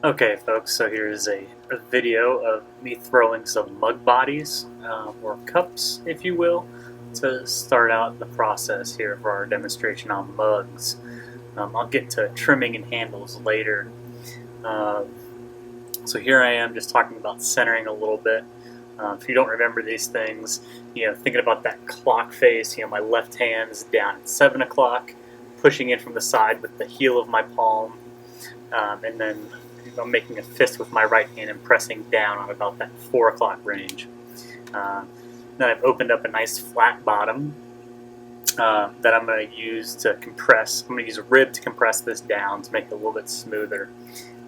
Okay folks, so here's a video of me throwing some mug bodies, or cups if you will, to start out the process here for our demonstration on mugs. I'll get to trimming and handles later. Um, so here I am just talking about centering a little bit. If you don't remember these things, thinking about that clock face, my left hand is down at 7 o'clock, pushing in from the side with the heel of my palm, and then I'm making a fist with my right hand and pressing down on about that 4 o'clock range. Then I've opened up a nice flat bottom that I'm going to use to compress. I'm going to use a rib to compress this down to make it a little bit smoother.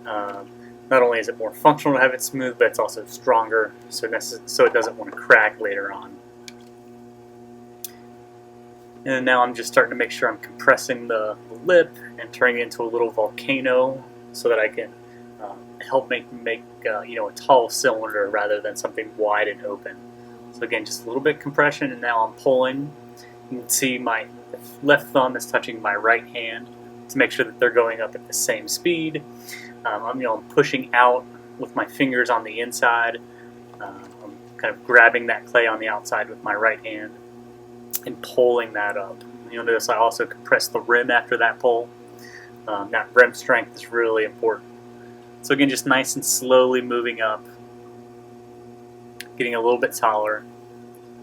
Not only is it more functional to have it smooth, but it's also stronger, so it doesn't want to crack later on. And now I'm just starting to make sure I'm compressing the lip and turning it into a little volcano so that I can help make a tall cylinder rather than something wide and open. So again, just a little bit of compression, and now I'm pulling. You can see my left thumb is touching my right hand to make sure that they're going up at the same speed. I'm pushing out with my fingers on the inside. I'm kind of grabbing that clay on the outside with my right hand and pulling that up. You'll notice I also compress the rim after that pull. That rim strength is really important. So again, just nice and slowly moving up, getting a little bit taller,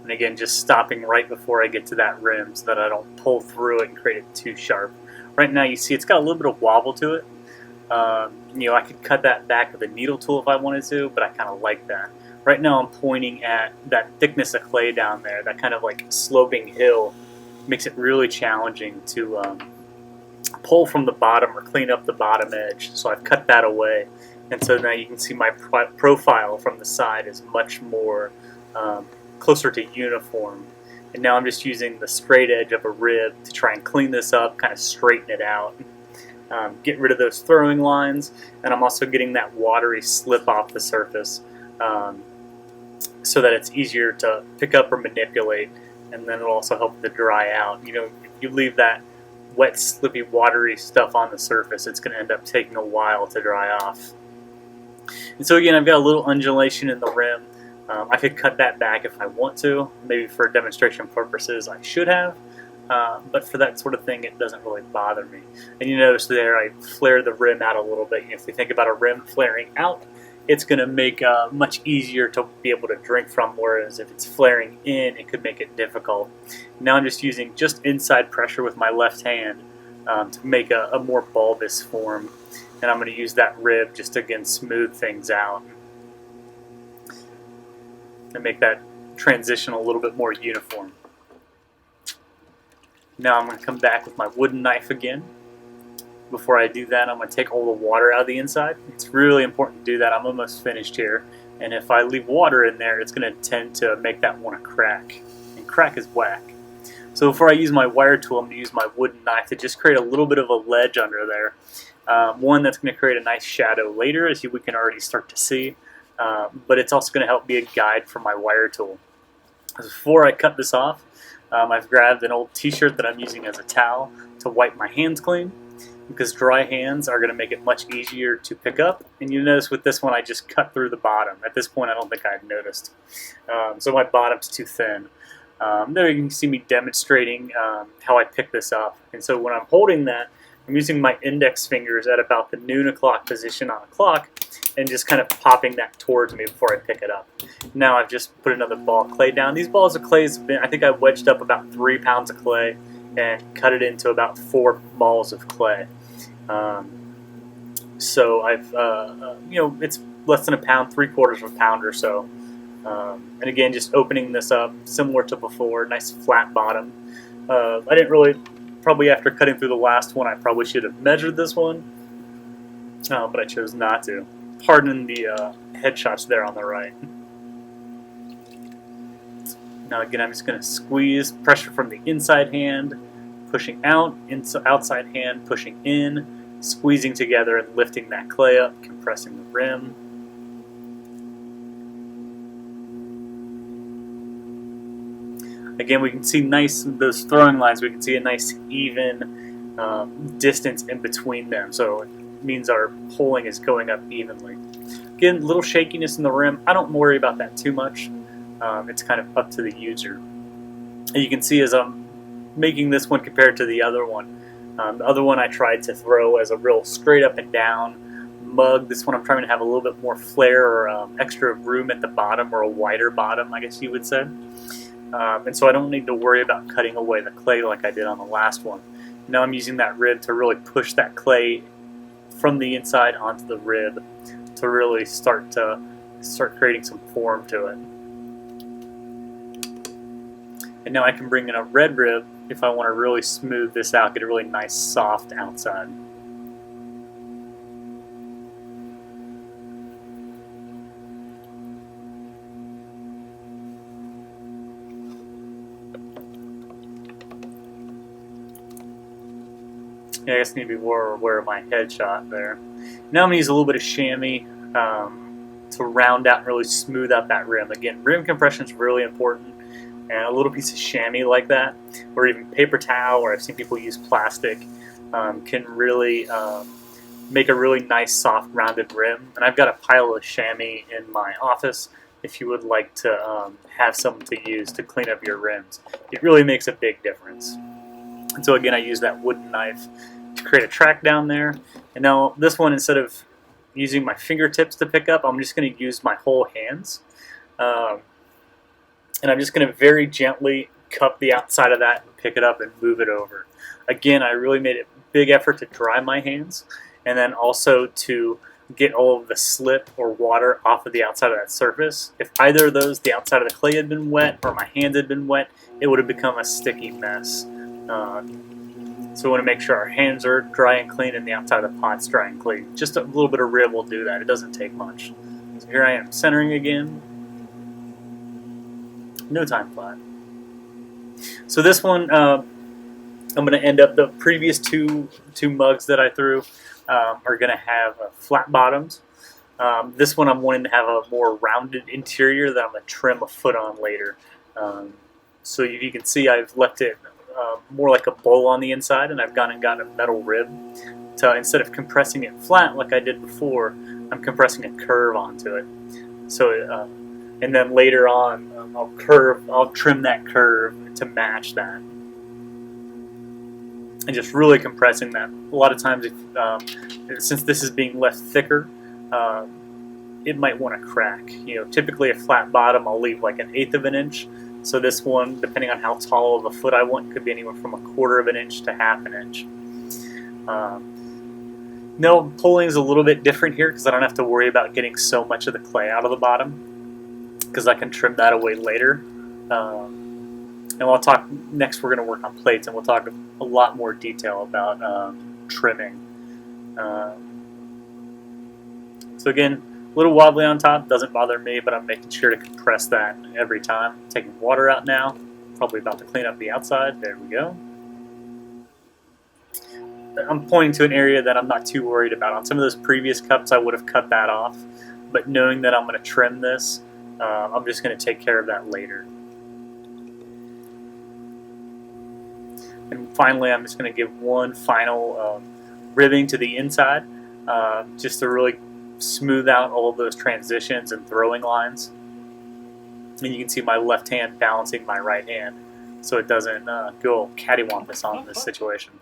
and again, just stopping right before I get to that rim so that I don't pull through it and create it too sharp. Right now you see it's got a little bit of wobble to it. I could cut that back with a needle tool if I wanted to, but I kind of like that. Right now I'm pointing at that thickness of clay down there, that kind of like sloping hill makes it really challenging to pull from the bottom or clean up the bottom edge. So I've cut that away, and so now you can see my profile from the side is much more closer to uniform. And now I'm just using the straight edge of a rib to try and clean this up, kind of straighten it out, get rid of those throwing lines, and I'm also getting that watery slip off the surface so that it's easier to pick up or manipulate, and then it'll also help to dry out. If you leave that wet, slippy, watery stuff on the surface, it's going to end up taking a while to dry off. And so again, I've got a little undulation in the rim. I could cut that back if I want to. Maybe for demonstration purposes I should have, but for that sort of thing it doesn't really bother me. And you notice there I flared the rim out a little bit. If you think about a rim flaring out, it's going to make much easier to be able to drink from, whereas if it's flaring in, it could make it difficult. Now I'm just using inside pressure with my left hand to make a more bulbous form, and I'm going to use that rib just to again smooth things out and make that transition a little bit more uniform. Now I'm going to come back with my wooden knife again. Before I do that, I'm going to take all the water out of the inside. It's really important to do that. I'm almost finished here, and if I leave water in there, it's going to tend to make that want to crack, and crack is whack. So before I use my wire tool, I'm going to use my wooden knife to just create a little bit of a ledge under there. One that's going to create a nice shadow later, as we can already start to see, but it's also going to help be a guide for my wire tool. Before I cut this off, I've grabbed an old t-shirt that I'm using as a towel to wipe my hands clean, because dry hands are going to make it much easier to pick up. And you notice with this one I just cut through the bottom. At this point I don't think I've noticed. So my bottom's too thin. There you can see me demonstrating how I pick this up. And so when I'm holding that, I'm using my index fingers at about the noon o'clock position on the clock and just kind of popping that towards me before I pick it up. Now I've just put another ball of clay down. These balls of clay have been, I think I wedged up about 3 pounds of clay and cut it into about 4 balls of clay. So I've, it's less than a pound, 3/4 of a pound or so. And again, just opening this up, similar to before, nice flat bottom. I didn't really, probably after cutting through the last one, I probably should have measured this one, but I chose not to. Pardon the headshots there on the right. Now again, I'm just going to squeeze, pressure from the inside hand, pushing out, outside hand, pushing in, squeezing together and lifting that clay up, compressing the rim. Again, we can see those throwing lines, we can see a nice even distance in between them. So means our pulling is going up evenly. Again, little shakiness in the rim. I don't worry about that too much. It's kind of up to the user. And you can see as I'm making this one compared to the other one I tried to throw as a real straight up and down mug. This one I'm trying to have a little bit more flair or extra room at the bottom, or a wider bottom, I guess you would say. And so I don't need to worry about cutting away the clay like I did on the last one. Now I'm using that rib to really push that clay from the inside onto the rib to really start creating some form to it. And now I can bring in a red rib if I want to really smooth this out, get a really nice soft outside. Yeah, I guess I need to be more aware of my headshot there. Now I'm going to use a little bit of chamois to round out and really smooth out that rim. Again, rim compression is really important, and a little piece of chamois like that, or even paper towel, or I've seen people use plastic, can really make a really nice, soft, rounded rim. And I've got a pile of chamois in my office if you would like to have some to use to clean up your rims. It really makes a big difference. And so again, I use that wooden knife to create a track down there. And now this one, instead of using my fingertips to pick up, I'm just going to use my whole hands. And I'm just going to very gently cup the outside of that and pick it up and move it over. Again, I really made a big effort to dry my hands, and then also to get all of the slip or water off of the outside of that surface. If either of those, the outside of the clay had been wet or my hands had been wet, it would have become a sticky mess. So we want to make sure our hands are dry and clean and the outside of the pot's dry and clean. Just a little bit of rib will do that. It doesn't take much. So here I am centering again. No time flat. So this one, I'm going to end up, the previous two mugs that I threw are going to have flat bottoms. This one I'm wanting to have a more rounded interior that I'm going to trim a foot on later. So you can see I've left it more like a bowl on the inside, and I've gone and got a metal rib. So instead of compressing it flat like I did before, I'm compressing a curve onto it. So and then later on, I'll trim that curve to match that, and just really compressing that. A lot of times, since this is being left thicker, it might want to crack. Typically a flat bottom, I'll leave like 1/8 of an inch. So this one, depending on how tall of a foot I want, could be anywhere from 1/4 of an inch to 1/2 an inch. No, pulling is a little bit different here because I don't have to worry about getting so much of the clay out of the bottom, because I can trim that away later. And we'll talk next. We're going to work on plates, and we'll talk a lot more detail about trimming. So again, a little wobbly on top, doesn't bother me, but I'm making sure to compress that every time. Taking water out now, probably about to clean up the outside. There we go. I'm pointing to an area that I'm not too worried about. On some of those previous cups, I would have cut that off, but knowing that I'm going to trim this, I'm just going to take care of that later. And finally, I'm just going to give one final ribbing to the inside, just to really smooth out all of those transitions and throwing lines. And you can see my left hand balancing my right hand, so it doesn't go cattywampus on this situation.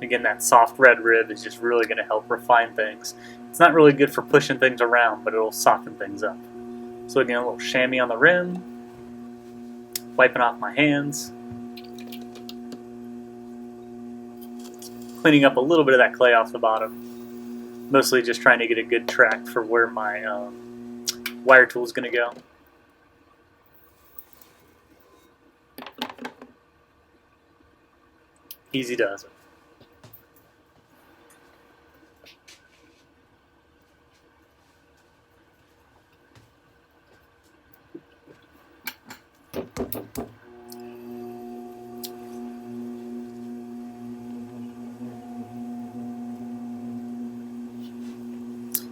Again, that soft red rib is just really going to help refine things. It's not really good for pushing things around, but it'll soften things up. So again, a little chamois on the rim, wiping off my hands, cleaning up a little bit of that clay off the bottom, mostly just trying to get a good track for where my wire tool is going to go. Easy does it.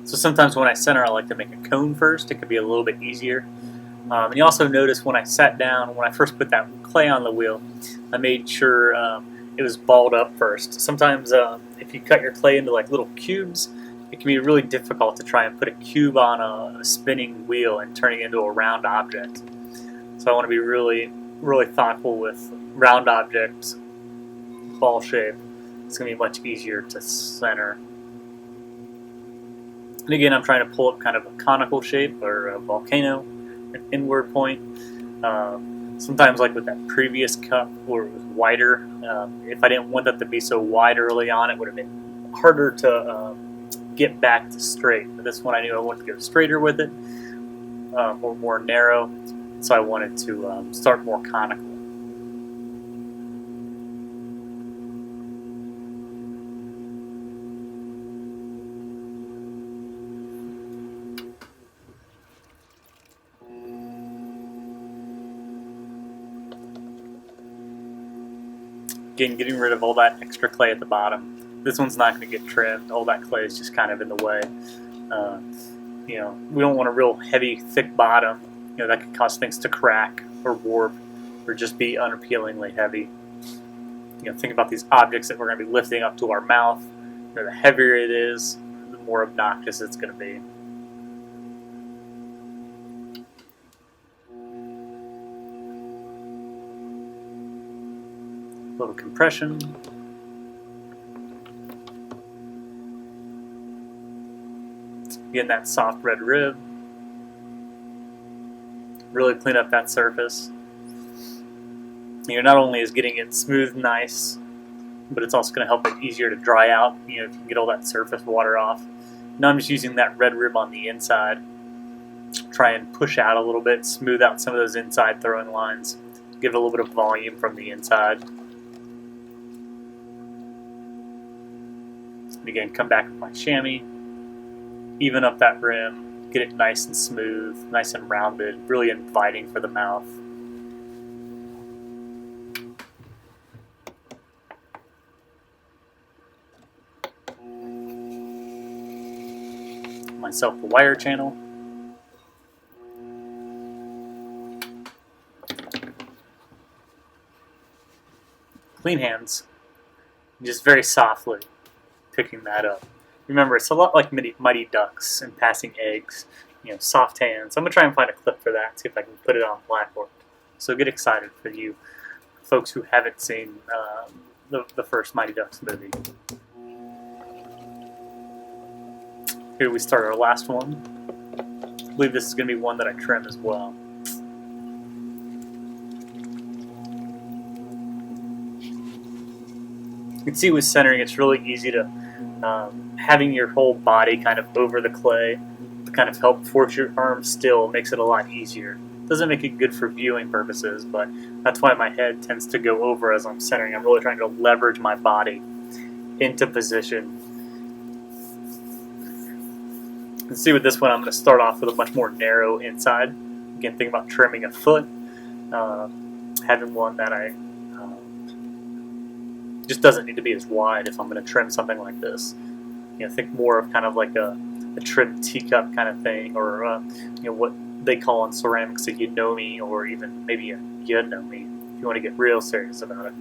So sometimes when I center, I like to make a cone first. It could be a little bit easier. And you also notice when I sat down, when I first put that clay on the wheel, I made sure it was balled up first. Sometimes if you cut your clay into like little cubes, it can be really difficult to try and put a cube on a spinning wheel and turn it into a round object. So I want to be really, really thoughtful with round objects, ball shape. It's going to be much easier to center. And again, I'm trying to pull up kind of a conical shape or a volcano, an inward point. Sometimes, like with that previous cup where it was wider, if I didn't want that to be so wide early on, it would have been harder to get back to straight. But this one I knew I wanted to go straighter with it, or more narrow, so I wanted to start more conical. Again, getting rid of all that extra clay at the bottom. This one's not going to get trimmed. All that clay is just kind of in the way. We don't want a real heavy, thick bottom. That could cause things to crack or warp or just be unappealingly heavy. Think about these objects that we're going to be lifting up to our mouth. The heavier it is, the more obnoxious it's going to be. A little compression. Getting that soft red rib. Really clean up that surface. Not only is getting it smooth, nice, but it's also going to help it easier to dry out. If you can get all that surface water off. Now I'm just using that red rib on the inside. Try and push out a little bit, smooth out some of those inside throwing lines. Give it a little bit of volume from the inside. And again, come back with my chamois, even up that rim, get it nice and smooth, nice and rounded, really inviting for the mouth. Myself the wire channel. Clean hands, just very softly picking that up. Remember, it's a lot like Mighty Ducks and passing eggs. Soft hands. I'm going to try and find a clip for that, see if I can put it on Blackboard. So get excited for you folks who haven't seen the first Mighty Ducks movie. Here we start our last one. I believe this is going to be one that I trim as well. You can see with centering, it's really easy to having your whole body kind of over the clay to kind of help force your arms still makes it a lot easier. Doesn't make it good for viewing purposes, but that's why my head tends to go over as I'm centering. I'm really trying to leverage my body into position. You can see with this one, I'm going to start off with a much more narrow inside. Again, think about trimming a foot, having one that I just doesn't need to be as wide if I'm going to trim something like this. Think more of kind of like a trimmed teacup kind of thing, or what they call in ceramics a yunomi, or even maybe a yunomi if you want to get real serious about it.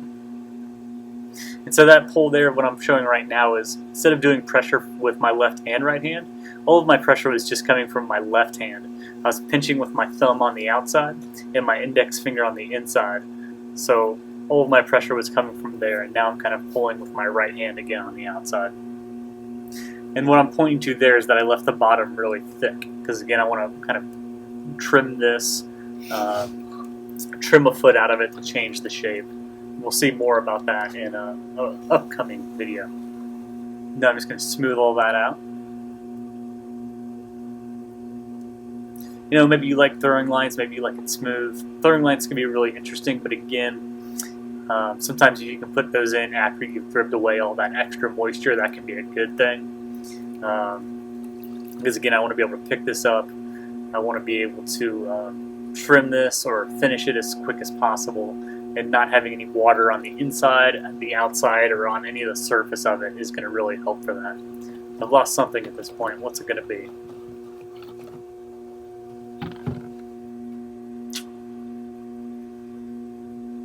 And so that pull there, what I'm showing right now is, instead of doing pressure with my left and right hand, all of my pressure was just coming from my left hand. I was pinching with my thumb on the outside and my index finger on the inside. So all of my pressure was coming from there, and now I'm kind of pulling with my right hand again on the outside. And what I'm pointing to there is that I left the bottom really thick, because again, I want to kind of trim this, trim a foot out of it to change the shape. We'll see more about that in an upcoming video. Now I'm just going to smooth all that out. Maybe you like throwing lines, maybe you like it smooth. Throwing lines can be really interesting, but again, sometimes if you can put those in after you've ripped away all that extra moisture, that can be a good thing. Because again, I want to be able to pick this up. I want to be able to trim this or finish it as quick as possible, and not having any water on the inside, the outside, or on any of the surface of it is going to really help for that. I've lost something at this point. What's it going to be?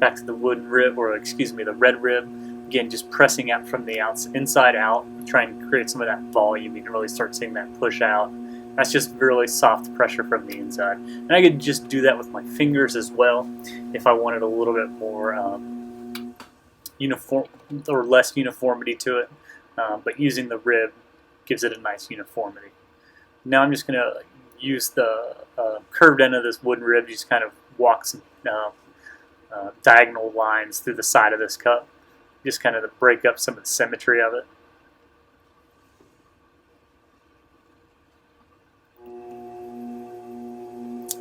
Back to the wooden rib, or excuse me, the red rib. Again, just pressing out from the inside out, trying to create some of that volume. You can really start seeing that push out. That's just really soft pressure from the inside. And I could just do that with my fingers as well if I wanted a little bit more uniform or less uniformity to it. But using the rib gives it a nice uniformity. Now I'm just going to use the curved end of this wooden rib, just kind of walk some diagonal lines through the side of this cup, just kind of to break up some of the symmetry of it.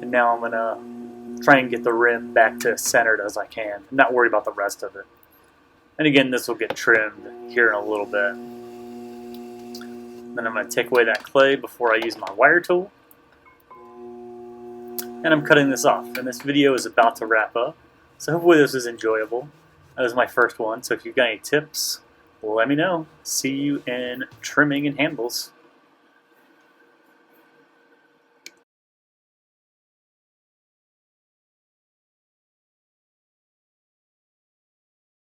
And now I'm going to try and get the rim back to as centered as I can. I'm not worried about the rest of it. And again, this will get trimmed here in a little bit. Then I'm going to take away that clay before I use my wire tool. And I'm cutting this off. And this video is about to wrap up. So hopefully this was enjoyable. That was my first one. So if you've got any tips, let me know. See you in trimming and handles.